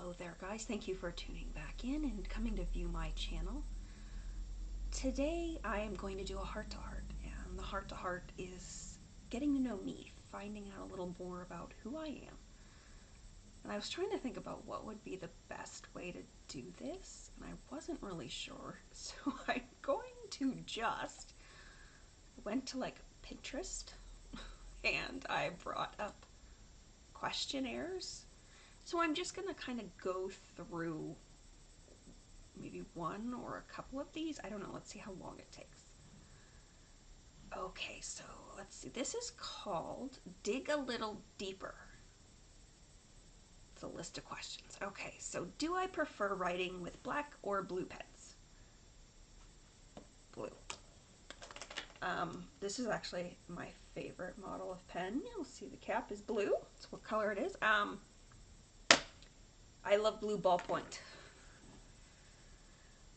Hello there guys, thank you for tuning back in and coming to view my channel. Today I am going to do a heart-to-heart, and the heart-to-heart is getting to know me, finding out a little more about who I am. And I was trying to think about what would be the best way to do this, and I wasn't really sure, so I'm going to just went to like Pinterest and I brought up questionnaires. So I'm just going to kind of go through maybe one or a couple of these. I don't know. Let's see how long it takes. Okay, so let's see. This is called Dig a Little Deeper. It's a list of questions. Okay, so do I prefer writing with black or blue pens? Blue. This is actually my favorite model of pen. You'll see the cap is blue. That's what color it is. I love blue ballpoint.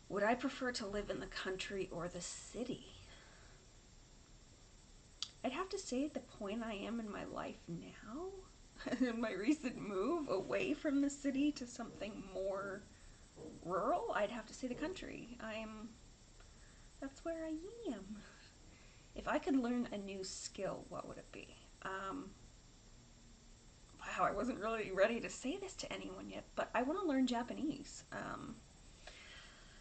Would I prefer to live in the country or the city? I'd have to say at the point I am in my life now, in my recent move away from the city to something more rural, I'd have to say the country. That's where I am. If I could learn a new skill, what would it be? Wow, I wasn't really ready to say this to anyone yet, but I want to learn Japanese.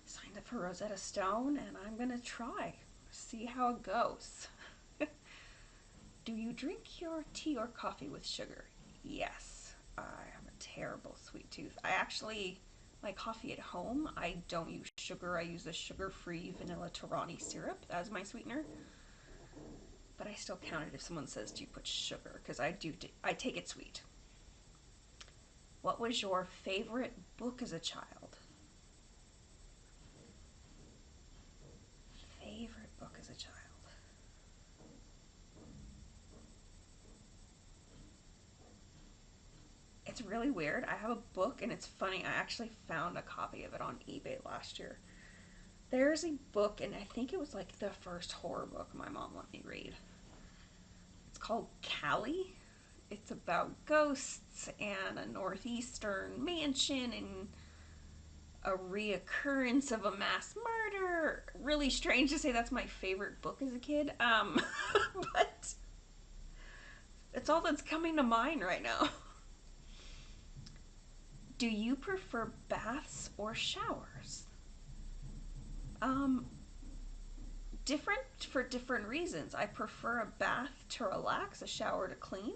Signed up for Rosetta Stone, and I'm gonna try. See how it goes. Do you drink your tea or coffee with sugar? Yes. I have a terrible sweet tooth. I actually, my coffee at home, I don't use sugar. I use the sugar-free vanilla Torani syrup as my sweetener. But I still count it if someone says, do you put sugar? Because I take it sweet. What was your favorite book as a child? Favorite book as a child. It's really weird. I have a book, and it's funny. I actually found a copy of it on eBay last year. There's a book, and I think it was like the first horror book my mom let me read. It's called Callie. It's about ghosts and a northeastern mansion and a reoccurrence of a mass murder. Really strange to say that's my favorite book as a kid, but it's all that's coming to mind right now. Do you prefer baths or showers? Different for different reasons. I prefer a bath to relax, a shower to clean.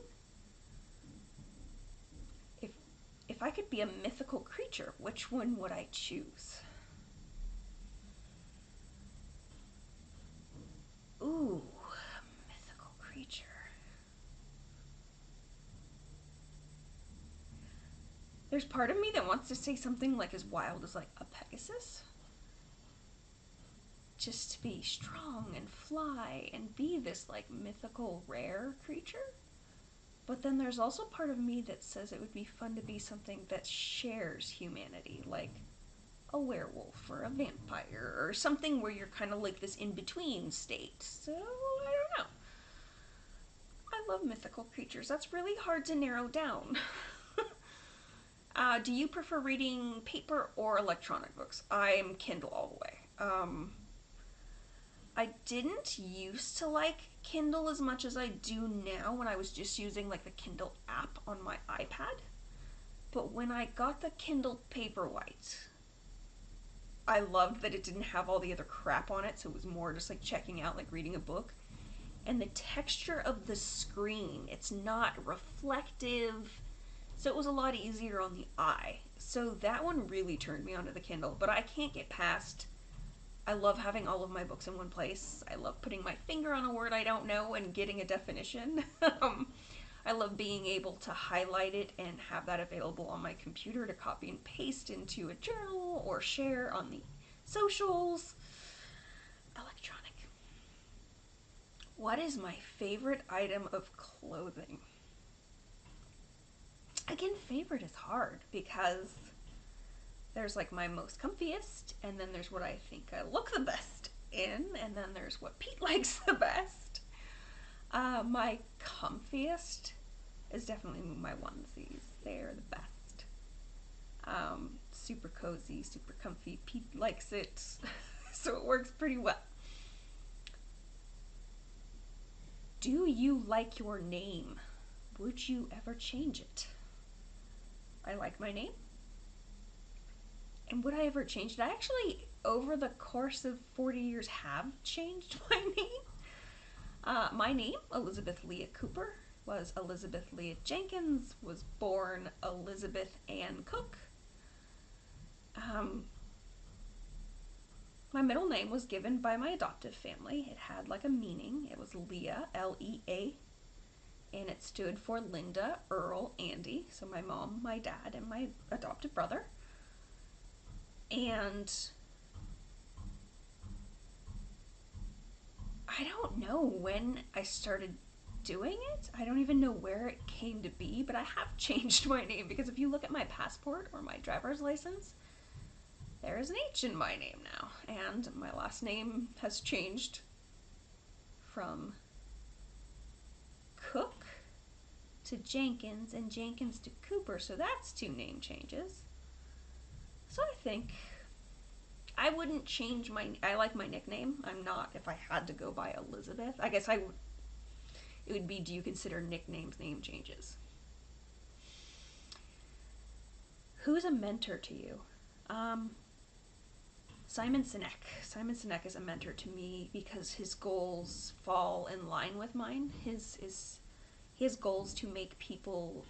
If I could be a mythical creature, which one would I choose? Ooh, mythical creature. There's part of me that wants to say something like as wild as like a Pegasus. Just to be strong and fly and be this like mythical rare creature. But then there's also part of me that says it would be fun to be something that shares humanity, like a werewolf or a vampire or something where you're kind of like this in-between state. So, I don't know. I love mythical creatures. That's really hard to narrow down. Do you prefer reading paper or electronic books? I'm Kindle all the way. I didn't used to like Kindle as much as I do now when I was just using like the Kindle app on my iPad. But when I got the Kindle Paperwhite, I loved that it didn't have all the other crap on it, so it was more just like checking out, like reading a book. And the texture of the screen, it's not reflective, so it was a lot easier on the eye. So that one really turned me onto the Kindle, but I can't get past, I love having all of my books in one place. I love putting my finger on a word I don't know and getting a definition. I love being able to highlight it and have that available on my computer to copy and paste into a journal or share on the socials. Electronic. What is my favorite item of clothing? Again, favorite is hard because there's like my most comfiest, and then there's what I think I look the best in, and then there's what Pete likes the best. My comfiest is definitely my onesies. They're the best. Super cozy, super comfy. Pete likes it, so it works pretty well. Do you like your name? Would you ever change it? I like my name. And would I ever change it? I actually, over the course of 40 years, have changed my name. My name, Elizabeth Leah Cooper, was Elizabeth Leah Jenkins, was born Elizabeth Ann Cook. Um, my middle name was given by my adoptive family. It had like a meaning. It was Leah, Lea, and it stood for Linda, Earl, Andy. So my mom, my dad, and my adoptive brother. And I don't know when I started doing it. I don't even know where it came to be, but I have changed my name because if you look at my passport or my driver's license, there is an H in my name now, and my last name has changed from Cook to Jenkins and Jenkins to Cooper, so that's two name changes. So I think I wouldn't change my. I like my nickname. I'm not. If I had to go by Elizabeth, I guess I would. It would be. Do you consider nicknames name changes? Who's a mentor to you? Um, Simon Sinek. Simon Sinek is a mentor to me because his goals fall in line with mine. His goals to make people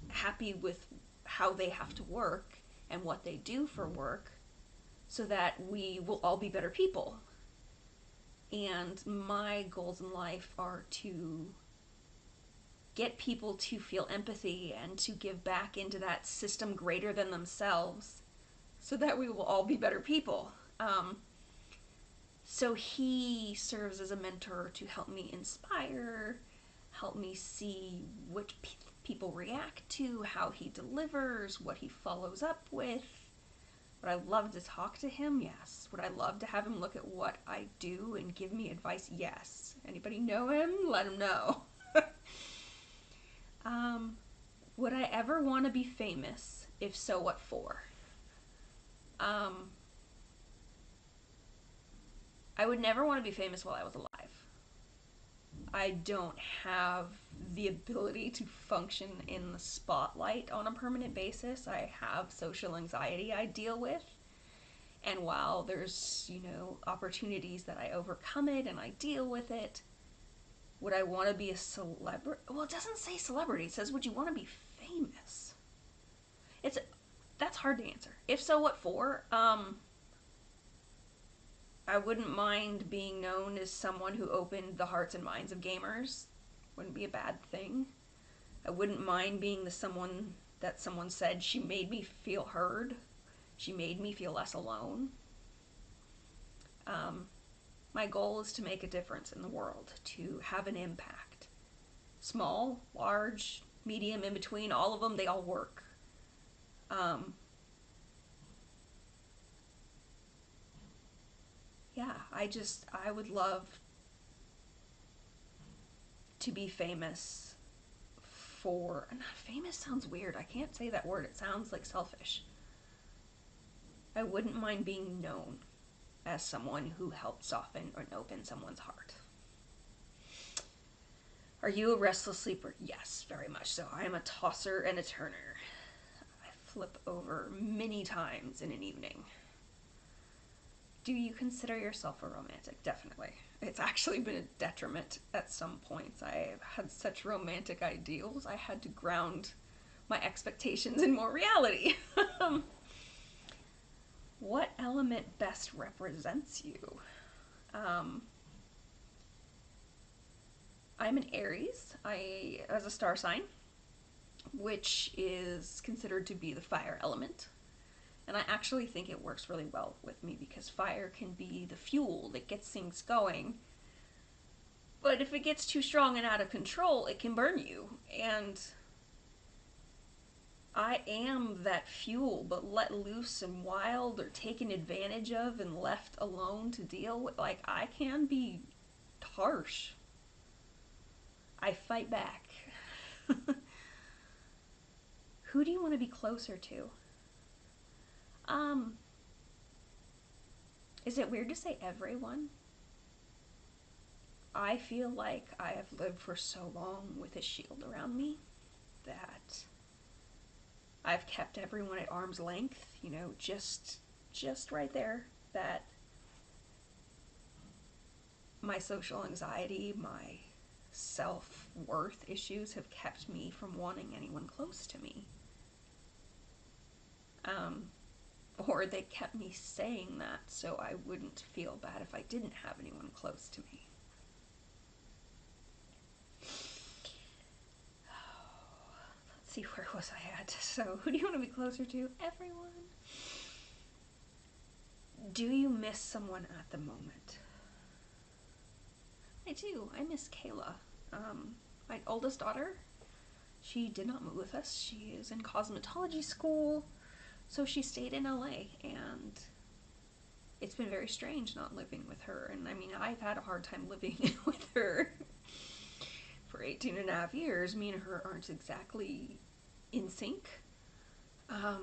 happy with how they have to work and what they do for work so that we will all be better people. And my goals in life are to get people to feel empathy and to give back into that system greater than themselves so that we will all be better people. So he serves as a mentor to help me inspire, help me see what people react to, how he delivers, what he follows up with. Would I love to talk to him? Yes. Would I love to have him look at what I do and give me advice? Yes. Anybody know him? Let him know. um, would I ever want to be famous? If so, what for? Um, I would never want to be famous while I was alive. I don't have the ability to function in the spotlight on a permanent basis. I have social anxiety I deal with. And while there's, opportunities that I overcome it and I deal with it, would I want to be a celebrity? Well, it doesn't say celebrity. It says, would you want to be famous? It's That's hard to answer. If so, what for? I wouldn't mind being known as someone who opened the hearts and minds of gamers. Wouldn't be a bad thing. I wouldn't mind being the someone that someone said she made me feel heard. She made me feel less alone. Um, my goal is to make a difference in the world, to have an impact. Small, large, medium, in between, all of them, they all work. Um, yeah, I would love to be famous for. Not famous sounds weird. I can't say that word. It sounds like selfish. I wouldn't mind being known as someone who helped soften and open someone's heart. Are you a restless sleeper? Yes, very much so. I am a tosser and a turner. I flip over many times in an evening. Do you consider yourself a romantic? Definitely. It's actually been a detriment at some points. I've had such romantic ideals, I had to ground my expectations in more reality. What element best represents you? Um, I'm an Aries. I as a star sign, which is considered to be the fire element. And I actually think it works really well with me because fire can be the fuel that gets things going. But if it gets too strong and out of control, it can burn you. And I am that fuel, but let loose and wild or taken advantage of and left alone to deal with. Like, I can be harsh. I fight back. Who do you want to be closer to? Um, is it weird to say everyone? I feel like I have lived for so long with a shield around me that I've kept everyone at arm's length, just right there, that my social anxiety, my self-worth issues have kept me from wanting anyone close to me. Um, or they kept me saying that so I wouldn't feel bad if I didn't have anyone close to me. Let's see, where was I at? So, who do you want to be closer to? Everyone. Do you miss someone at the moment? I do. I miss Kayla. My oldest daughter, she did not move with us. She is in cosmetology school, so she stayed in LA, and it's been very strange not living with her. And I mean, I've had a hard time living with her for 18 and a half years. Me and her aren't exactly in sync. But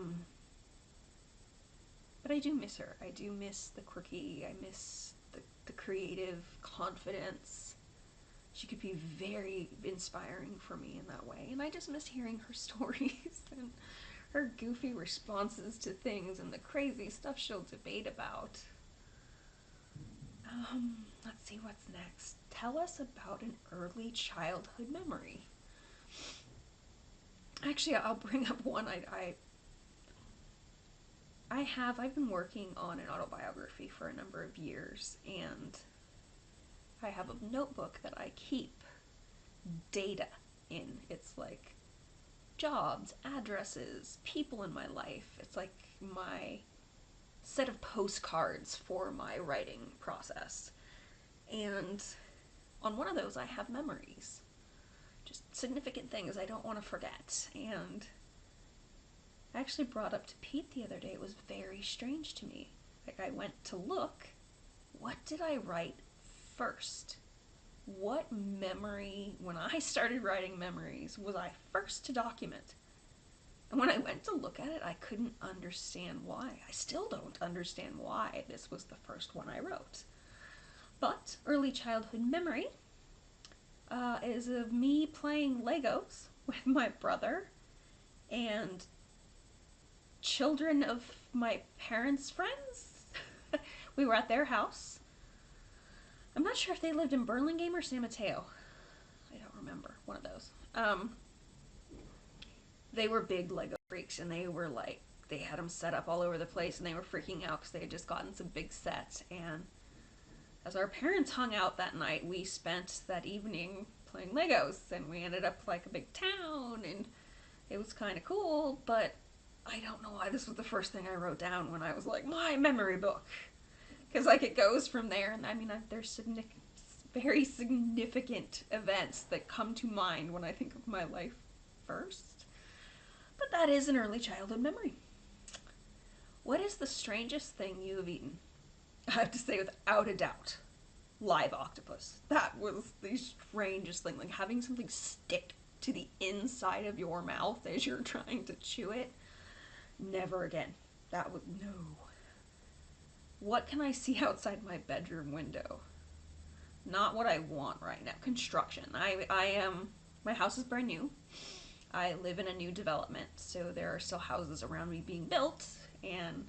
I do miss her. I do miss the quirky, I miss the creative confidence. She could be very inspiring for me in that way. And I just miss hearing her stories and her goofy responses to things and the crazy stuff she'll debate about. Let's see what's next. Tell us about an early childhood memory. Actually, I'll bring up one I've been working on an autobiography for a number of years, and I have a notebook that I keep data in. It's like jobs, addresses, people in my life. It's like my set of postcards for my writing process. And on one of those, I have memories, just significant things I don't want to forget. And I actually brought up to Pete the other day, it was very strange to me. Like, I went to look, what did I write first? What memory, when I started writing memories, was I first to document? And when I went to look at it, I couldn't understand why. I still don't understand why this was the first one I wrote. But early childhood memory is of me playing Legos with my brother and children of my parents' friends. We were at their house. I'm not sure if they lived in Burlingame or San Mateo. I don't remember. One of those. They were big Lego freaks, and they had them set up all over the place, and they were freaking out because they had just gotten some big sets. And as our parents hung out that night, we spent that evening playing Legos, and we ended up like a big town, and it was kind of cool, but I don't know why this was the first thing I wrote down when I was like, my memory book. Because like it goes from there, and I mean, there's very significant events that come to mind when I think of my life first. But that is an early childhood memory. What is the strangest thing you have eaten? I have to say, without a doubt, live octopus. That was the strangest thing. Like having something stick to the inside of your mouth as you're trying to chew it. Never again. That would, no. What can I see outside my bedroom window? Not what I want right now. Construction. I am, my house is brand new. I live in a new development, so there are still houses around me being built, and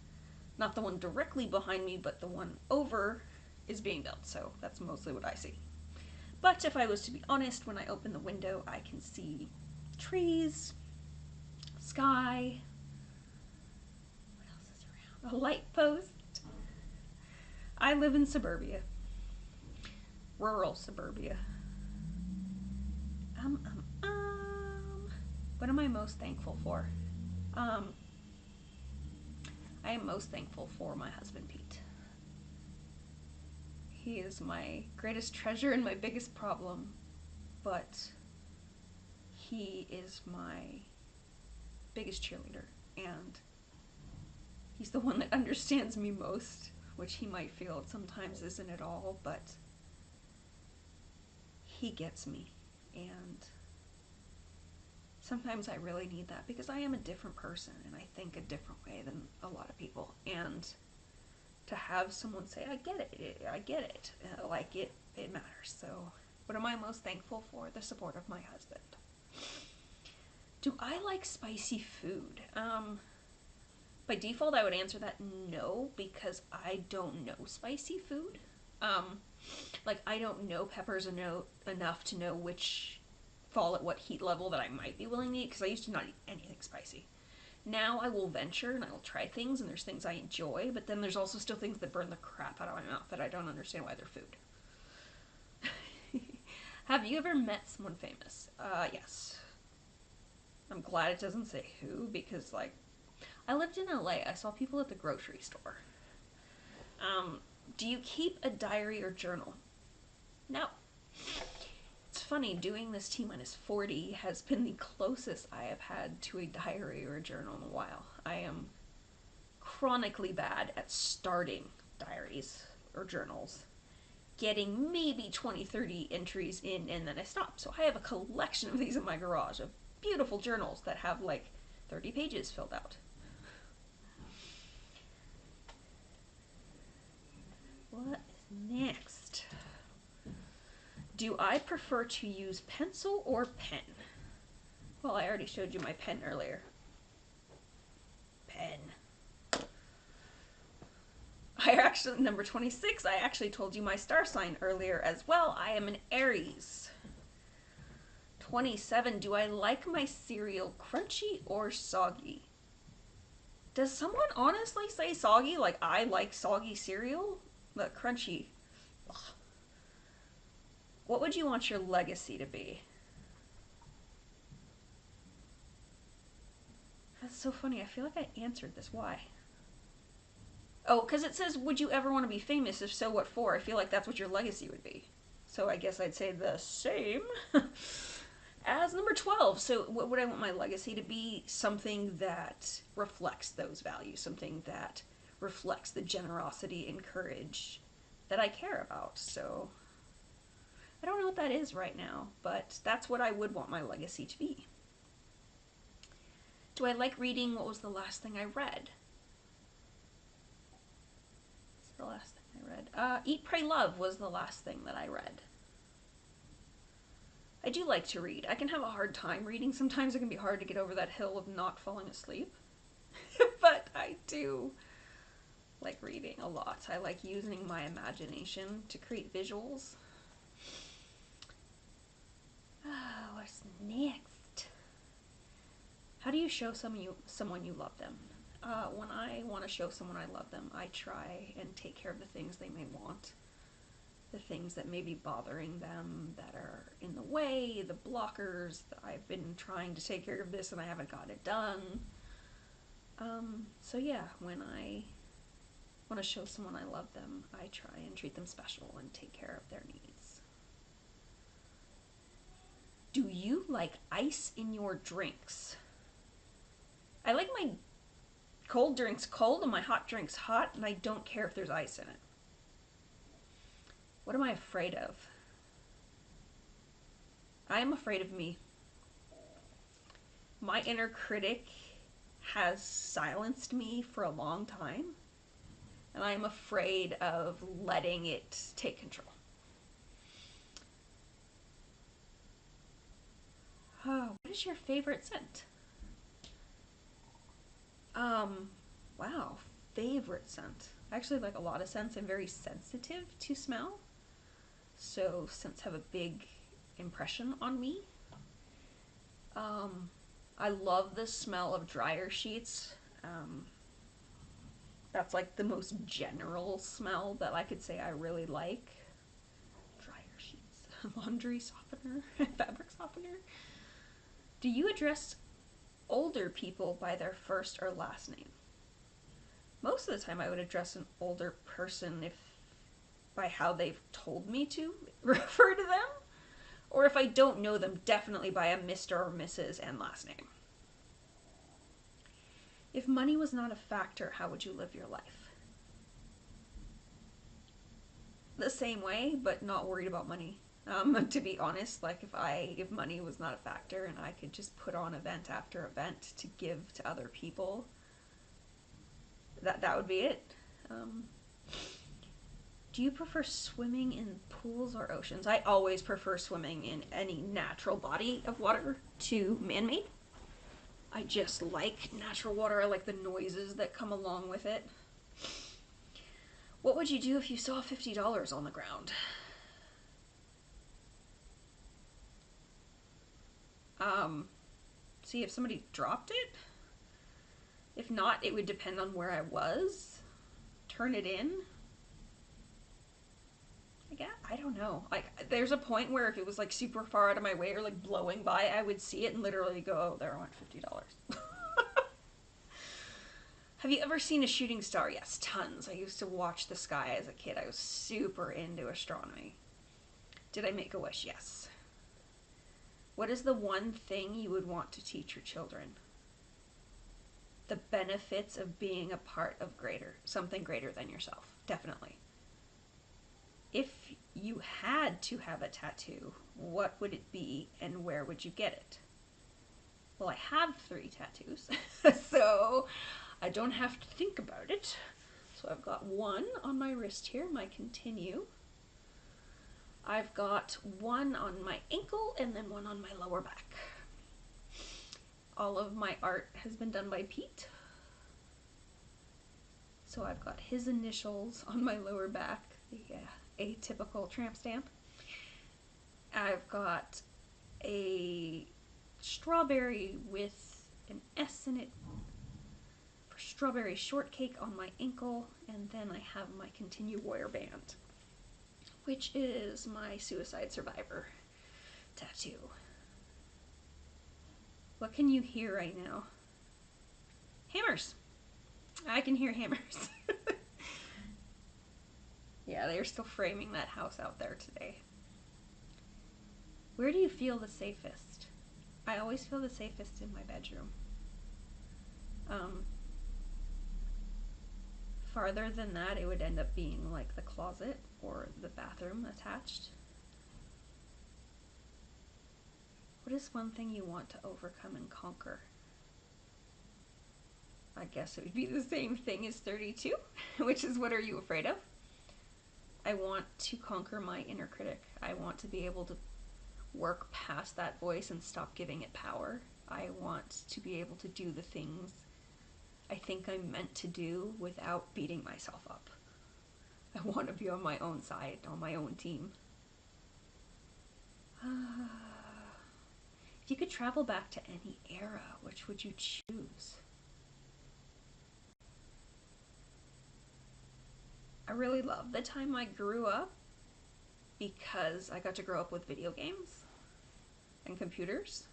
not the one directly behind me, but the one over is being built, so that's mostly what I see. But if I was to be honest, when I open the window, I can see trees, sky, what else is around? A light post. I live in suburbia. Rural suburbia. What am I most thankful for? I am most thankful for my husband, Pete. He is my greatest treasure and my biggest problem, but he is my biggest cheerleader, and he's the one that understands me most, which he might feel sometimes isn't at all, but he gets me, and sometimes I really need that because I am a different person and I think a different way than a lot of people. And to have someone say, I get it, I get it, like it matters. So, what am I most thankful for? The support of my husband. Do I like spicy food? By default, I would answer that no, because I don't know spicy food. Um, like, I don't know peppers enough to know which fall at what heat level that I might be willing to eat, because I used to not eat anything spicy. Now I will venture and I will try things, and there's things I enjoy, but then there's also still things that burn the crap out of my mouth that I don't understand why they're food. Have you ever met someone famous? Yes. I'm glad it doesn't say who, because, like, I lived in LA. I saw people at the grocery store. Um, do you keep a diary or journal? No. It's funny, doing this T-40 has been the closest I have had to a diary or a journal in a while. I am chronically bad at starting diaries or journals, getting maybe 20, 30 entries in, and then I stop. So I have a collection of these in my garage of beautiful journals that have like 30 pages filled out. What is next? Do I prefer to use pencil or pen? Well, I already showed you my pen earlier. Pen. Number 26, I actually told you my star sign earlier as well. I am an Aries. 27, do I like my cereal crunchy or soggy? Does someone honestly say soggy? Like, I like soggy cereal? But crunchy. Ugh. What would you want your legacy to be? That's so funny. I feel like I answered this. Why? Oh, because it says, would you ever want to be famous? If so, what for? I feel like that's what your legacy would be. So I guess I'd say the same as number 12. So, what would I want my legacy to be? Something that reflects those values, something that reflects the generosity and courage that I care about. So, I don't know what that is right now, but that's what I would want my legacy to be. Do I like reading? What was the last thing I read? What's the last thing I read? Eat, Pray, Love was the last thing that I read. I do like to read. I can have a hard time reading. Sometimes it can be hard to get over that hill of not falling asleep. But I do like reading a lot. I like using my imagination to create visuals. What's next? How do you show someone you love them? When I want to show someone I love them, I try and take care of the things they may want, the things that may be bothering them, that are in the way, the blockers. I've been trying to take care of this and I haven't got it done. So yeah, when I want to show someone I love them, I try and treat them special and take care of their needs. Do you like ice in your drinks? I like my cold drinks cold and my hot drinks hot, and I don't care if there's ice in it. What am I afraid of? I am afraid of me. My inner critic has silenced me for a long time, and I am afraid of letting it take control. Oh, what is your favorite scent? Wow, favorite scent. I actually like a lot of scents. I'm very sensitive to smell, so scents have a big impression on me. Um, I love the smell of dryer sheets. Um, that's like the most general smell that I could say I really like. Dryer sheets, laundry softener, fabric softener. Do you address older people by their first or last name? Most of the time I would address an older person if by how they've told me to refer to them, or if I don't know them, definitely by a Mr. or Mrs. and last name. If money was not a factor, how would you live your life? The same way, but not worried about money. To be honest, like if money was not a factor and I could just put on event after event to give to other people, that would be it. Um, do you prefer swimming in pools or oceans? I always prefer swimming in any natural body of water to man-made. I just like natural water. I like the noises that come along with it. What would you do if you saw $50 on the ground? Um, See if somebody dropped it. If not, it would depend on where I was. Turn it in. I don't know. Like, there's a point where if it was like super far out of my way or like blowing by, I would see it and literally go, "Oh, there went $50." Have you ever seen a shooting star? Yes, tons. I used to watch the sky as a kid. I was super into astronomy. Did I make a wish? Yes. What is the one thing you would want to teach your children? The benefits of being a part of something greater than yourself. Definitely. If you had to have a tattoo, what would it be and where would you get it? Well, I have 3 tattoos, so I don't have to think about it. So I've got one on my wrist here, my continue. I've got one on my ankle and then one on my lower back. All of my art has been done by Pete. So I've got his initials on my lower back, the atypical tramp stamp. I've got a strawberry with an S in it for strawberry shortcake on my ankle, and then I have my Continue Warrior Band, which is my suicide survivor tattoo. What can you hear right now? Hammers. I can hear hammers. Yeah, they're still framing that house out there today. Where do you feel the safest? I always feel the safest in my bedroom. Um, Farther than that, it would end up being like the closet or the bathroom attached. What is one thing you want to overcome and conquer? I guess it would be the same thing as 32, which is what are you afraid of? I want to conquer my inner critic. I want to be able to work past that voice and stop giving it power. I want to be able to do the things I think I'm meant to do without beating myself up. I want to be on my own side, on my own team. If you could travel back to any era, which would you choose? I really love the time I grew up because I got to grow up with video games and computers.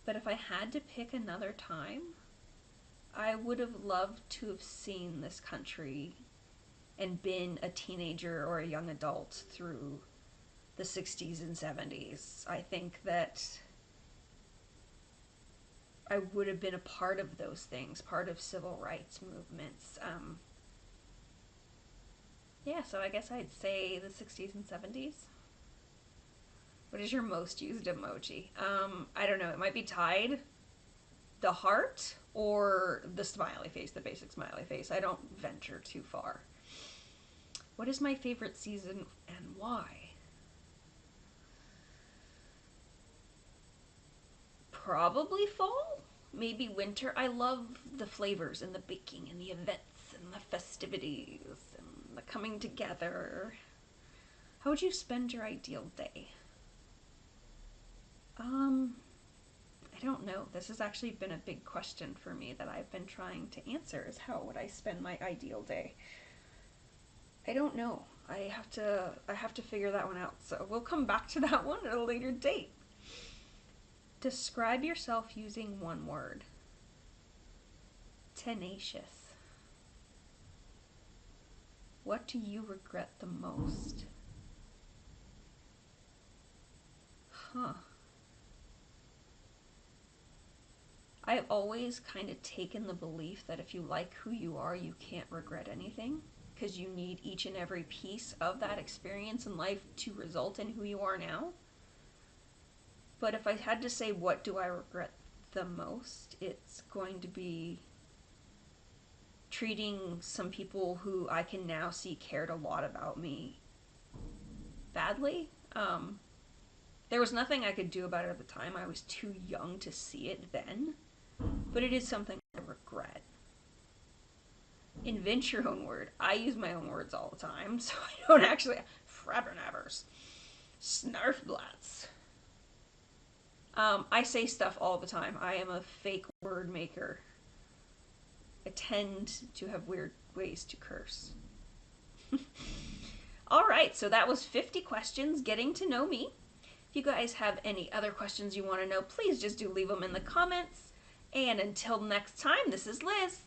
But if I had to pick another time, I would have loved to have seen this country and been a teenager or a young adult through the 60s and 70s. I think that I would have been a part of those things, part of civil rights movements. Yeah, so I guess I'd say the 60s and 70s. What is your most used emoji? I don't know. It might be tied, the heart, or the smiley face, the basic smiley face. I don't venture too far. What is my favorite season and why? Probably fall, maybe winter. I love the flavors and the baking and the events and the festivities and the coming together. How would you spend your ideal day? I don't know. This has actually been a big question for me that I've been trying to answer is how would I spend my ideal day? I don't know. I have to figure that one out. So we'll come back to that one at a later date. Describe yourself using one word. Tenacious. What do you regret the most? Huh. I've always kind of taken the belief that if you like who you are, you can't regret anything. because you need each and every piece of that experience in life to result in who you are now. But if I had to say what do I regret the most, it's going to be treating some people who I can now see cared a lot about me badly. There was nothing I could do about it at the time. I was too young to see it then. But it is something I regret. Invent your own word. I use my own words all the time, so I don't actually. Frabbernavers. Snarfblats. I say stuff all the time. I am a fake word maker. I tend to have weird ways to curse. Alright, so that was 50 questions getting to know me. If you guys have any other questions you want to know, please just do leave them in the comments. And until next time, this is Liz.